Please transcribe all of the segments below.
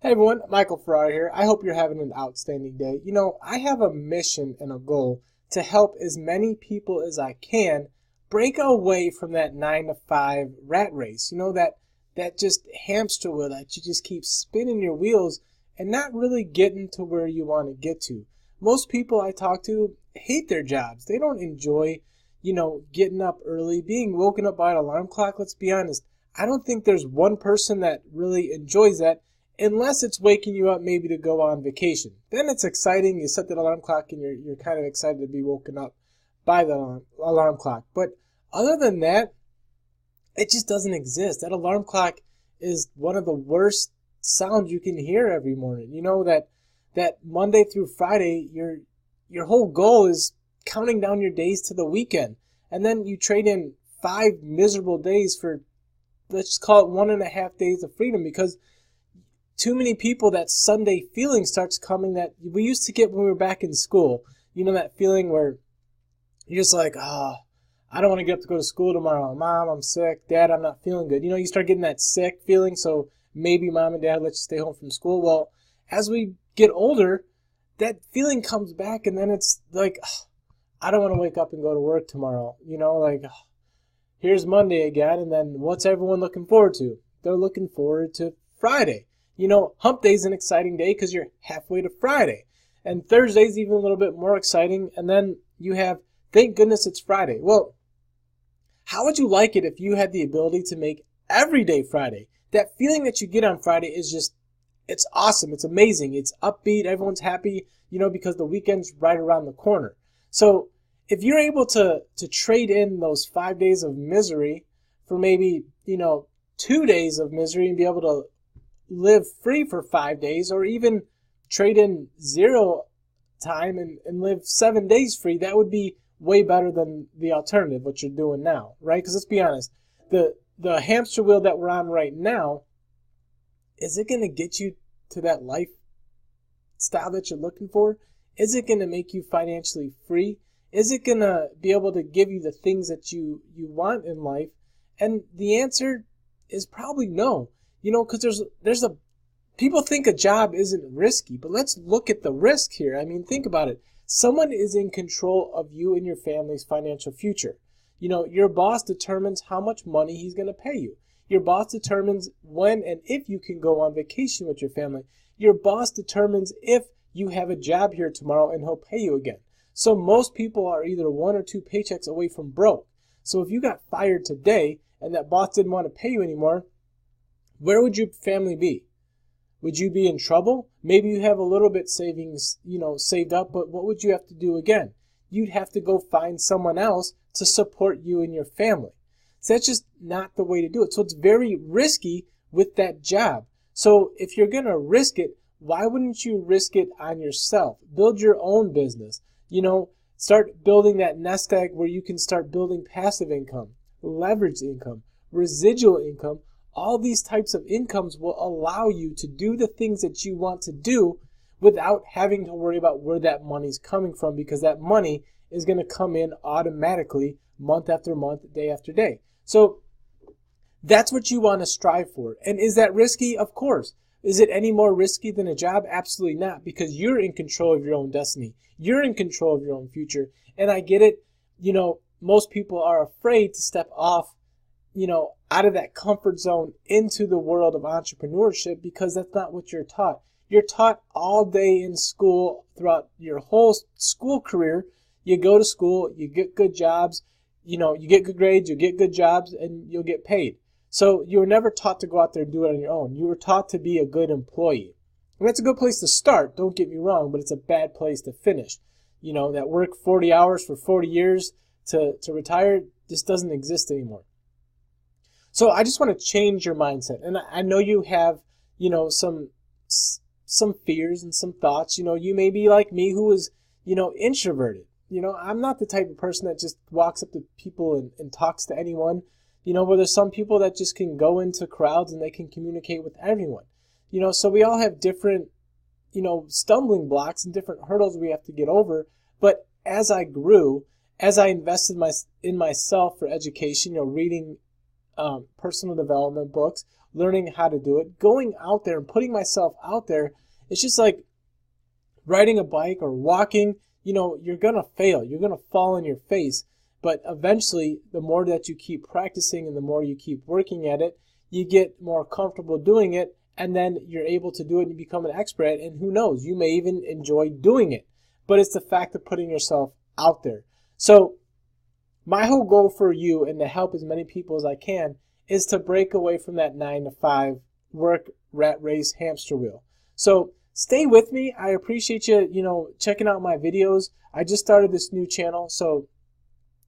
Hey everyone, Michael Ferrari here. I hope you're having an outstanding day. I have a mission and a goal to help as many people as I can break away from that 9 to 5 rat race. That just hamster wheel that you just keep spinning your wheels and not really getting to where you want to get to. Most people I talk to hate their jobs. They don't enjoy, getting up early, being woken up by an alarm clock. Let's be honest. I don't think there's one person that really enjoys that unless it's waking you up maybe to go on vacation. Then it's exciting. You set that alarm clock and you're kind of excited to be woken up by the alarm clock. But other than that, it just doesn't exist. That alarm clock is one of the worst sounds you can hear every morning. That Monday through Friday, your whole goal is counting down your days to the weekend. And then you trade in 5 miserable days for, let's just call it 1.5 days of freedom, because too many people, that Sunday feeling starts coming that we used to get when we were back in school. That feeling where you're just like, I don't want to get up to go to school tomorrow. Mom, I'm sick. Dad, I'm not feeling good. You start getting that sick feeling, so maybe mom and dad let you stay home from school. Well, as we get older, that feeling comes back, and then it's like, I don't want to wake up and go to work tomorrow. Here's Monday again, and then what's everyone looking forward to? They're looking forward to Friday. Hump Day's an exciting day because you're halfway to Friday. And Thursday's even a little bit more exciting. And then you have, thank goodness it's Friday. Well, how would you like it if you had the ability to make every day Friday? That feeling that you get on Friday is just, it's awesome. It's amazing. It's upbeat. Everyone's happy, because the weekend's right around the corner. So if you're able to trade in those 5 days of misery for maybe, 2 days of misery and be able to live free for 5 days, or even trade in 0 time and live 7 days free, that would be way better than the alternative, what you're doing now, right? Because let's be honest, the hamster wheel that we're on right now, is it going to get you to that lifestyle that you're looking for? Is it going to make you financially free? Is it going to be able to give you the things that you want in life? And the answer is probably no. Because people think a job isn't risky, but let's look at the risk here. I mean, think about it. Someone is in control of you and your family's financial future. Your boss determines how much money he's going to pay you. Your boss determines when and if you can go on vacation with your family. Your boss determines if you have a job here tomorrow and he'll pay you again. So most people are either 1 or 2 paychecks away from broke. So if you got fired today and that boss didn't want to pay you anymore, where would your family be? Would you be in trouble? Maybe you have a little bit savings, saved up, but what would you have to do again? You'd have to go find someone else to support you and your family. So that's just not the way to do it. So it's very risky with that job. So if you're going to risk it, why wouldn't you risk it on yourself? Build your own business. Start building that nest egg where you can start building passive income, leveraged income, residual income. All these types of incomes will allow you to do the things that you want to do without having to worry about where that money's coming from, because that money is going to come in automatically month after month, day after day. So that's what you want to strive for. And is that risky? Of course. Is it any more risky than a job? Absolutely not, because you're in control of your own destiny. You're in control of your own future. And I get it. Most people are afraid to step off out of that comfort zone into the world of entrepreneurship, because that's not what you're taught. You're taught all day in school, throughout your whole school career. You go to school, you get good jobs, you get good grades, you get good jobs, and you'll get paid. So you were never taught to go out there and do it on your own. You were taught to be a good employee. And that's a good place to start, don't get me wrong, but it's a bad place to finish. That work 40 hours for 40 years to retire just doesn't exist anymore. So I just want to change your mindset. And I know you have, some fears and some thoughts. You may be like me, who is, introverted. I'm not the type of person that just walks up to people and talks to anyone. Where there's some people that just can go into crowds and they can communicate with everyone. So we all have different, stumbling blocks and different hurdles we have to get over. But as I grew, as I invested in myself for education, reading personal development books, learning how to do it, going out there and putting myself out there. It's just like riding a bike or walking. You know, you're going to fail. You're going to fall on your face. But eventually, the more that you keep practicing and the more you keep working at it, you get more comfortable doing it, and then you're able to do it and you become an expert. And who knows, you may even enjoy doing it. But it's the fact of putting yourself out there. So my whole goal for you, and to help as many people as I can, is to break away from that 9-to-5 work rat race hamster wheel. So stay with me. I appreciate you, checking out my videos. I just started this new channel, so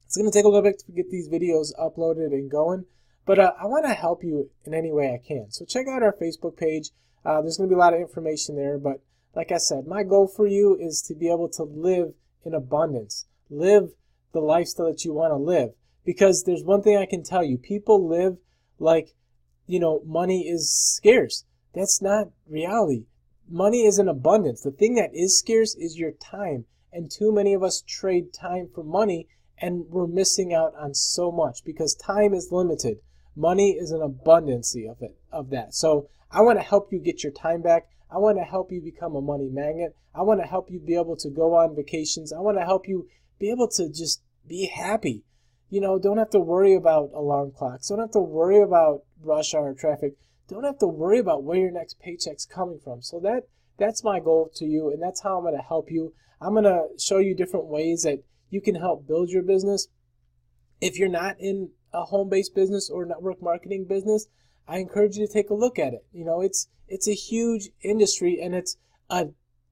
it's going to take a little bit to get these videos uploaded and going. But I want to help you in any way I can. So check out our Facebook page. There's going to be a lot of information there. But like I said, my goal for you is to be able to live in abundance. Live the lifestyle that you want to live. Because there's one thing I can tell you. People live like, money is scarce. That's not reality. Money is in abundance. The thing that is scarce is your time. And too many of us trade time for money, and we're missing out on so much because time is limited. Money is an abundance of that. So I want to help you get your time back. I want to help you become a money magnet. I want to help you be able to go on vacations. I want to help you be able to just be happy. Don't have to worry about alarm clocks. Don't have to worry about rush hour traffic. Don't have to worry about where your next paycheck's coming from. So that's my goal to you, and that's how I'm going to help you. I'm going to show you different ways that you can help build your business. If you're not in a home-based business or network marketing business, I encourage you to take a look at it. It's a huge industry, and it's a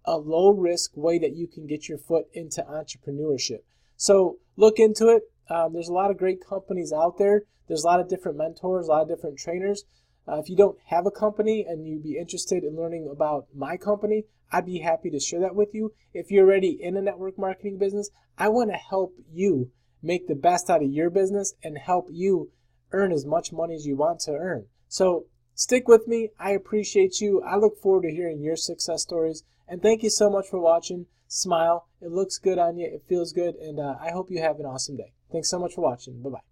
low-risk way that you can get your foot into entrepreneurship. So look into it. There's a lot of great companies out there. There's a lot of different mentors, a lot of different trainers. If you don't have a company and you'd be interested in learning about my company, I'd be happy to share that with you. If you're already in a network marketing business, I want to help you make the best out of your business and help you earn as much money as you want to earn. So stick with me. I appreciate you. I look forward to hearing your success stories. And thank you so much for watching. Smile. It looks good on you. It feels good. And I hope you have an awesome day. Thanks so much for watching. Bye-bye.